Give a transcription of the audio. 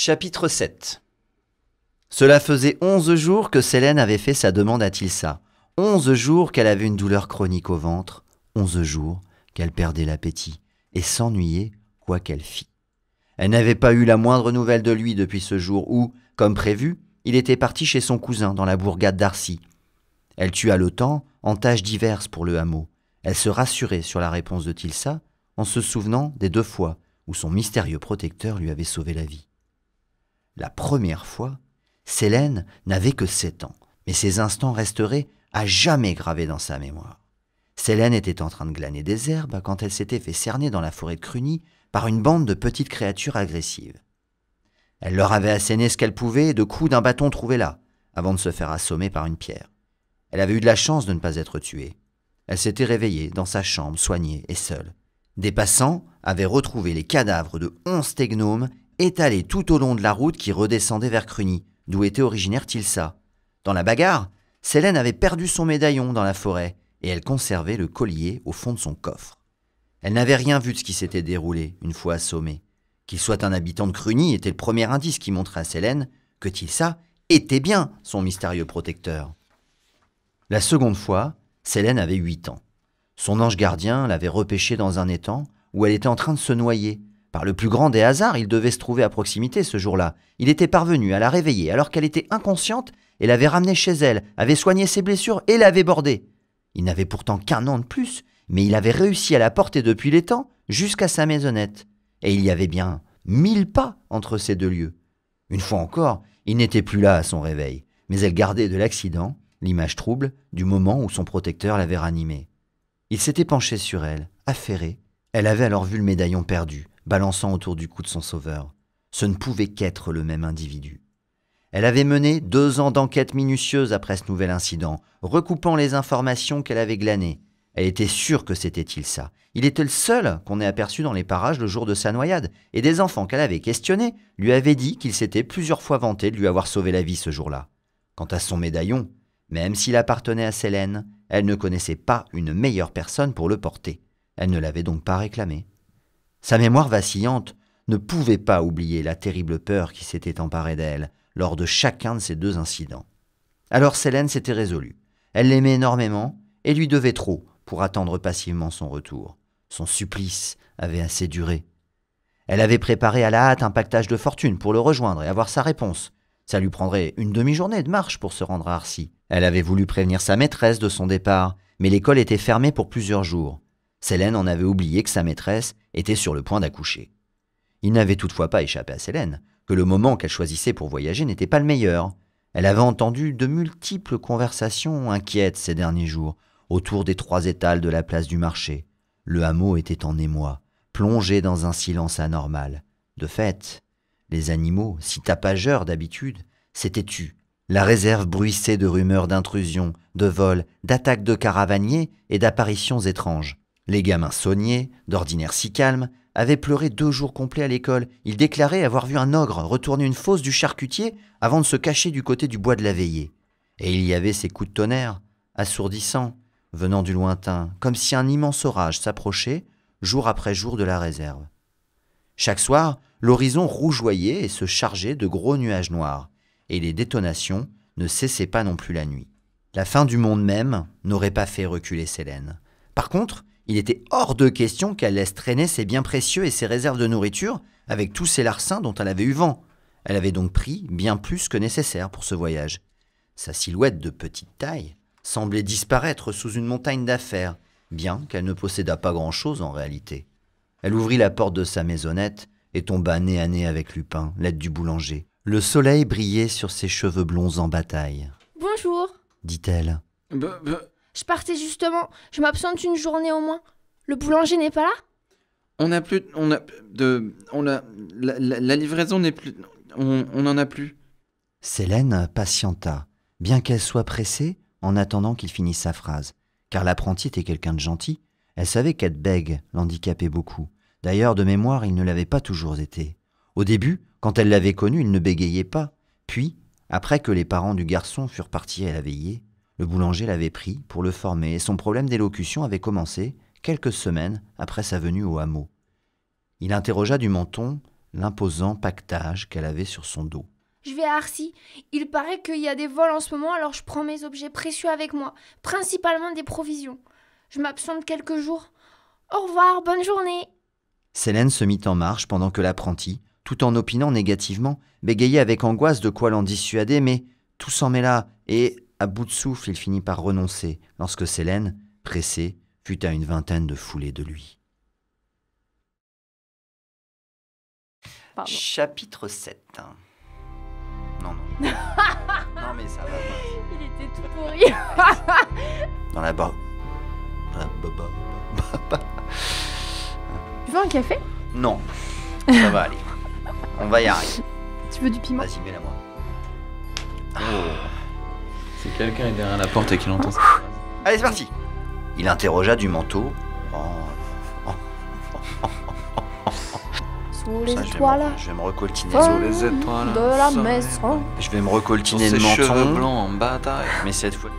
Chapitre 7. Cela faisait 11 jours que Sélène avait fait sa demande à Tilsa. 11 jours qu'elle avait une douleur chronique au ventre. 11 jours qu'elle perdait l'appétit et s'ennuyait quoi qu'elle fît. Elle n'avait pas eu la moindre nouvelle de lui depuis ce jour où, comme prévu, il était parti chez son cousin dans la bourgade d'Arcy. Elle tua le temps en tâches diverses pour le hameau. Elle se rassurait sur la réponse de Tilsa en se souvenant des 2 fois où son mystérieux protecteur lui avait sauvé la vie. La première fois, Sélène n'avait que 7 ans, mais ces instants resteraient à jamais gravés dans sa mémoire. Sélène était en train de glaner des herbes quand elle s'était fait cerner dans la forêt de Crugny par une bande de petites créatures agressives. Elle leur avait asséné ce qu'elle pouvait de coups d'un bâton trouvé là, avant de se faire assommer par une pierre. Elle avait eu de la chance de ne pas être tuée. Elle s'était réveillée dans sa chambre, soignée et seule. Des passants avaient retrouvé les cadavres de 11 gnômes étalés tout au long de la route qui redescendait vers Crugny, d'où était originaire Tilsa. Dans la bagarre, Sélène avait perdu son médaillon dans la forêt et elle conservait le collier au fond de son coffre. Elle n'avait rien vu de ce qui s'était déroulé une fois assommée. Qu'il soit un habitant de Crugny était le premier indice qui montrait à Sélène que Tilsa était bien son mystérieux protecteur. La seconde fois, Sélène avait 8 ans. Son ange gardien l'avait repêchée dans un étang où elle était en train de se noyer. Par le plus grand des hasards, il devait se trouver à proximité ce jour-là. Il était parvenu à la réveiller alors qu'elle était inconsciente et l'avait ramenée chez elle, avait soigné ses blessures et l'avait bordée. Il n'avait pourtant qu'1 an de plus, mais il avait réussi à la porter depuis l'étang jusqu'à sa maisonnette. Et il y avait bien 1000 pas entre ces 2 lieux. Une fois encore, il n'était plus là à son réveil, mais elle gardait de l'accident l'image trouble du moment où son protecteur l'avait ranimée. Il s'était penché sur elle, affairé. Elle avait alors vu le médaillon perdu, balançant autour du cou de son sauveur. Ce ne pouvait qu'être le même individu. Elle avait mené 2 ans d'enquête minutieuse après ce nouvel incident, recoupant les informations qu'elle avait glanées. Elle était sûre que c'était Tilsa. Il était le seul qu'on ait aperçu dans les parages le jour de sa noyade, et des enfants qu'elle avait questionnés lui avaient dit qu'il s'était plusieurs fois vanté de lui avoir sauvé la vie ce jour-là. Quant à son médaillon, même s'il appartenait à Sélène, elle ne connaissait pas une meilleure personne pour le porter. Elle ne l'avait donc pas réclamé. Sa mémoire vacillante ne pouvait pas oublier la terrible peur qui s'était emparée d'elle lors de chacun de ces 2 incidents. Alors Sélène s'était résolue. Elle l'aimait énormément et lui devait trop pour attendre passivement son retour. Son supplice avait assez duré. Elle avait préparé à la hâte un pactage de fortune pour le rejoindre et avoir sa réponse. Ça lui prendrait une demi-journée de marche pour se rendre à Arcy. Elle avait voulu prévenir sa maîtresse de son départ, mais l'école était fermée pour plusieurs jours. Sélène en avait oublié que sa maîtresse était sur le point d'accoucher. Il n'avait toutefois pas échappé à Sélène que le moment qu'elle choisissait pour voyager n'était pas le meilleur. Elle avait entendu de multiples conversations inquiètes ces derniers jours autour des 3 étals de la place du marché. Le hameau était en émoi, plongé dans un silence anormal. De fait, les animaux, si tapageurs d'habitude, s'étaient tus. La réserve bruissait de rumeurs d'intrusion, de vols, d'attaques de caravaniers et d'apparitions étranges. Les gamins sauniers, d'ordinaire si calmes, avaient pleuré 2 jours complets à l'école. Ils déclaraient avoir vu un ogre retourner une fosse du charcutier avant de se cacher du côté du bois de la Veillée. Et il y avait ces coups de tonnerre, assourdissants, venant du lointain, comme si un immense orage s'approchait, jour après jour de la réserve. Chaque soir, l'horizon rougeoyait et se chargeait de gros nuages noirs, et les détonations ne cessaient pas non plus la nuit. La fin du monde même n'aurait pas fait reculer Sélène. Par contre, il était hors de question qu'elle laisse traîner ses biens précieux et ses réserves de nourriture avec tous ces larcins dont elle avait eu vent. Elle avait donc pris bien plus que nécessaire pour ce voyage. Sa silhouette de petite taille semblait disparaître sous une montagne d'affaires, bien qu'elle ne possédât pas grand-chose en réalité. Elle ouvrit la porte de sa maisonnette et tomba nez à nez avec Lupin, l'aide du boulanger. Le soleil brillait sur ses cheveux blonds en bataille. « Bonjour !» dit-elle. Je partais justement, je m'absente une journée au moins. Le boulanger n'est pas là ? La livraison n'est plus... On n'en a plus. Sélène patienta, bien qu'elle soit pressée, en attendant qu'il finisse sa phrase. Car l'apprenti était quelqu'un de gentil. Elle savait qu'être bègue l'handicapait beaucoup. D'ailleurs, de mémoire, il ne l'avait pas toujours été. Au début, quand elle l'avait connu, il ne bégayait pas. Puis, après que les parents du garçon furent partis à la veillée, le boulanger l'avait pris pour le former et son problème d'élocution avait commencé quelques semaines après sa venue au hameau. Il interrogea du menton l'imposant paquetage qu'elle avait sur son dos. Je vais à Arcy. Il paraît qu'il y a des vols en ce moment, alors je prends mes objets précieux avec moi, principalement des provisions. Je m'absente quelques jours. Au revoir, bonne journée. Célène se mit en marche pendant que l'apprenti, tout en opinant négativement, bégayait avec angoisse de quoi l'en dissuader, mais tout s'en mêla, et, à bout de souffle, il finit par renoncer, lorsque Célène, pressée, fut à une vingtaine de foulées de lui. Pardon. Chapitre 7. Non. Non mais ça va pas. Il était tout pourri. Dans la barre. Tu veux un café? Non, ça va aller. On va y arriver. Tu veux du piment? Vas-y, mets-la moi. Si quelqu'un est derrière la porte et qu'il entend ça. Allez, c'est parti. Il interrogea du manteau. Sous les Ça, étoiles. je vais me recoltiner Sous les étoiles, de la soleil. maison. Je vais me recoltiner Ses le cheveux menton. blancs en bataille. Mais cette fois.